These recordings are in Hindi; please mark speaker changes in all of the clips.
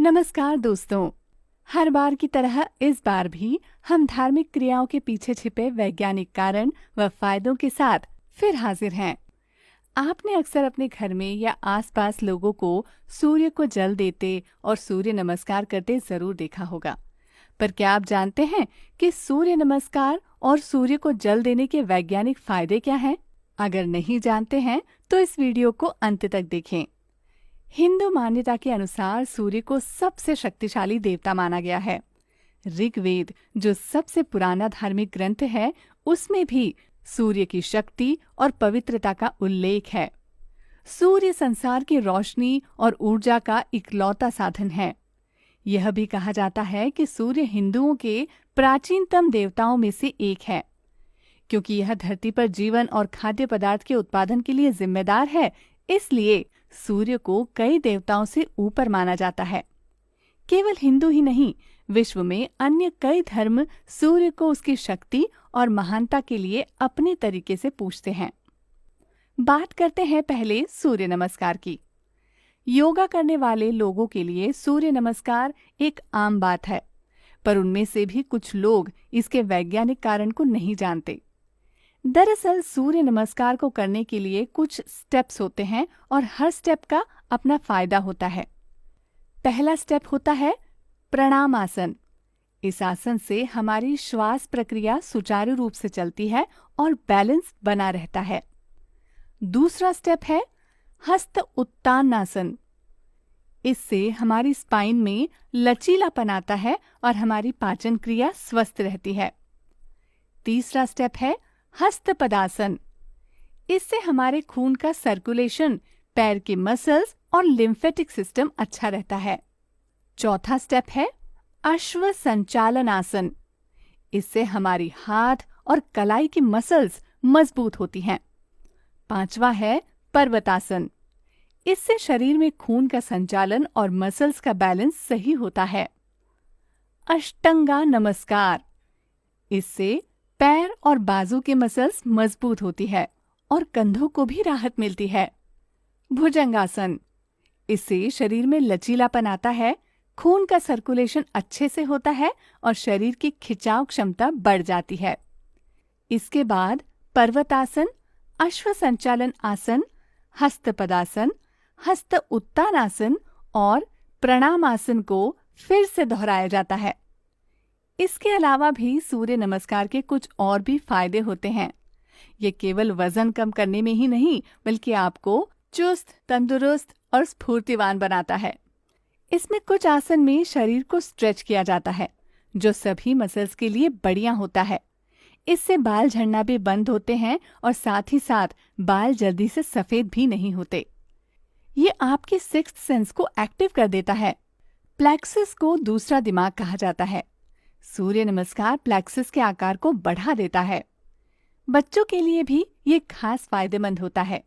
Speaker 1: नमस्कार दोस्तों। हर बार की तरह इस बार भी हम धार्मिक क्रियाओं के पीछे छिपे वैज्ञानिक कारण व फायदों के साथ फिर हाजिर हैं। आपने अक्सर अपने घर में या आसपास लोगों को सूर्य को जल देते और सूर्य नमस्कार करते जरूर देखा होगा। पर क्या आप जानते हैं कि सूर्य नमस्कार और सूर्य को जल देने के वैज्ञानिक फायदे क्या हैं? अगर नहीं जानते हैं तो इस वीडियो को अंत तक देखें। हिंदू मान्यता के अनुसार सूर्य को सबसे शक्तिशाली देवता माना गया है। ऋग्वेद, जो सबसे पुराना धार्मिक ग्रंथ है, उसमें भी सूर्य की शक्ति और पवित्रता का उल्लेख है। सूर्य संसार की रोशनी और ऊर्जा का इकलौता साधन है। यह भी कहा जाता है कि सूर्य हिंदुओं के प्राचीनतम देवताओं में से एक है। क्योंकि यह धरती पर जीवन और खाद्य पदार्थ के उत्पादन के लिए जिम्मेदार है, इसलिए सूर्य को कई देवताओं से ऊपर माना जाता है। केवल हिंदू ही नहीं, विश्व में अन्य कई धर्म सूर्य को उसकी शक्ति और महानता के लिए अपने तरीके से पूजते हैं। बात करते हैं पहले सूर्य नमस्कार की। योगा करने वाले लोगों के लिए सूर्य नमस्कार एक आम बात है, पर उनमें से भी कुछ लोग इसके वैज्ञानिक कारण को नहीं जानते। दरअसल सूर्य नमस्कार को करने के लिए कुछ स्टेप्स होते हैं और हर स्टेप का अपना फायदा होता है। पहला स्टेप होता है प्रणाम आसन। इस आसन से हमारी श्वास प्रक्रिया सुचारू रूप से चलती है और बैलेंस बना रहता है। दूसरा स्टेप है हस्त उत्तान आसन। इससे हमारी स्पाइन में लचीलापन आता है और हमारी पाचन क्रिया स्वस्थ रहती है। तीसरा स्टेप है हस्त पदासन। इससे हमारे खून का सर्कुलेशन, पैर के मसल्स और लिम्फेटिक सिस्टम अच्छा रहता है। चौथा स्टेप है अश्व संचालन आसन। इससे हमारी हाथ और कलाई की मसल्स मजबूत होती हैं। पांचवा है पर्वतासन। इससे शरीर में खून का संचालन और मसल्स का बैलेंस सही होता है। अष्टांगा नमस्कार। इससे पैर और बाजू के मसल्स मजबूत होती है और कंधों को भी राहत मिलती है। भुजंगासन। इससे शरीर में लचीलापन आता है, खून का सर्कुलेशन अच्छे से होता है और शरीर की खिंचाव क्षमता बढ़ जाती है। इसके बाद पर्वतासन, अश्व संचालन आसन, हस्त पदासन, हस्त उत्तानासन और प्रणाम आसन को फिर से दोहराया जाता है। इसके अलावा भी सूर्य नमस्कार के कुछ और भी फायदे होते हैं। ये केवल वजन कम करने में ही नहीं, बल्कि आपको चुस्त, तंदुरुस्त और स्फूर्तिवान बनाता है। इसमें कुछ आसन में शरीर को स्ट्रेच किया जाता है, जो सभी मसल्स के लिए बढ़िया होता है। इससे बाल झड़ना भी बंद होते हैं और साथ ही साथ बाल जल्दी से सफेद भी नहीं होते। ये आपकी सिक्स्थ सेंस को एक्टिव कर देता है। प्लेक्सस को दूसरा दिमाग कहा जाता है। सूर्य नमस्कार प्लेक्सस के आकार को बढ़ा देता है। बच्चों के लिए भी ये खास फायदेमंद होता है।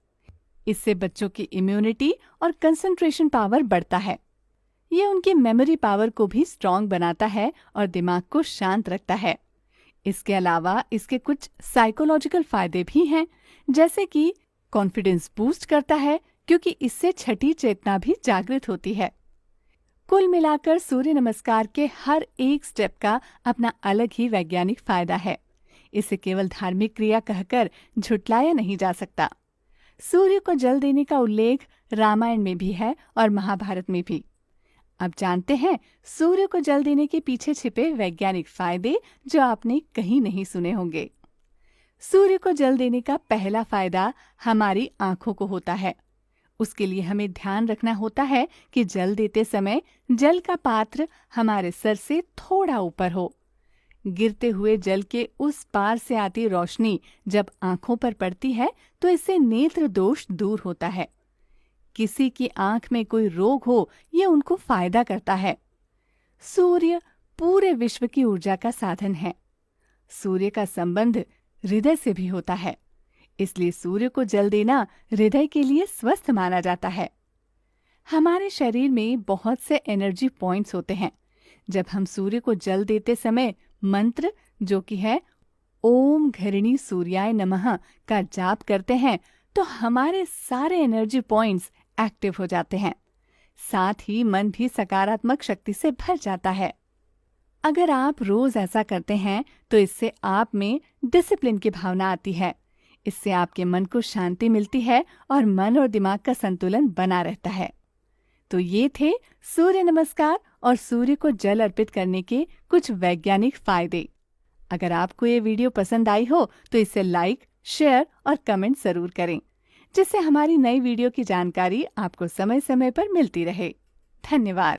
Speaker 1: इससे बच्चों की इम्यूनिटी और कंसंट्रेशन पावर बढ़ता है। ये उनकी मेमोरी पावर को भी स्ट्रॉन्ग बनाता है और दिमाग को शांत रखता है। इसके अलावा इसके कुछ साइकोलॉजिकल फायदे भी हैं, जैसे कि कॉन्फिडेंस बूस्ट करता है, क्योंकि इससे छठी चेतना भी जागृत होती है। कुल मिलाकर सूर्य नमस्कार के हर एक स्टेप का अपना अलग ही वैज्ञानिक फायदा है। इसे केवल धार्मिक क्रिया कहकर झुटलाया नहीं जा सकता। सूर्य को जल देने का उल्लेख रामायण में भी है और महाभारत में भी। अब जानते हैं सूर्य को जल देने के पीछे छिपे वैज्ञानिक फायदे, जो आपने कहीं नहीं सुने होंगे। सूर्य को जल देने का पहला फायदा हमारी आंखों को होता है। उसके लिए हमें ध्यान रखना होता है कि जल देते समय जल का पात्र हमारे सर से थोड़ा ऊपर हो। गिरते हुए जल के उस पार से आती रोशनी जब आंखों पर पड़ती है तो इससे नेत्र दोष दूर होता है। किसी की आंख में कोई रोग हो, ये उनको फायदा करता है। सूर्य पूरे विश्व की ऊर्जा का साधन है। सूर्य का संबंध हृदय से भी होता है, इसलिए सूर्य को जल देना हृदय के लिए स्वस्थ माना जाता है। हमारे शरीर में बहुत से एनर्जी पॉइंट्स होते हैं। जब हम सूर्य को जल देते समय मंत्र, जो कि है ओम घृणी सूर्याय नमः, का जाप करते हैं, तो हमारे सारे एनर्जी पॉइंट्स एक्टिव हो जाते हैं। साथ ही मन भी सकारात्मक शक्ति से भर जाता है। अगर आप रोज ऐसा करते हैं तो इससे आप में डिसिप्लिन की भावना आती है। इससे आपके मन को शांति मिलती है और मन और दिमाग का संतुलन बना रहता है। तो ये थे सूर्य नमस्कार और सूर्य को जल अर्पित करने के कुछ वैज्ञानिक फायदे। अगर आपको ये वीडियो पसंद आई हो तो इसे लाइक, शेयर और कमेंट जरूर करें, जिससे हमारी नई वीडियो की जानकारी आपको समय समय पर मिलती रहे। धन्यवाद।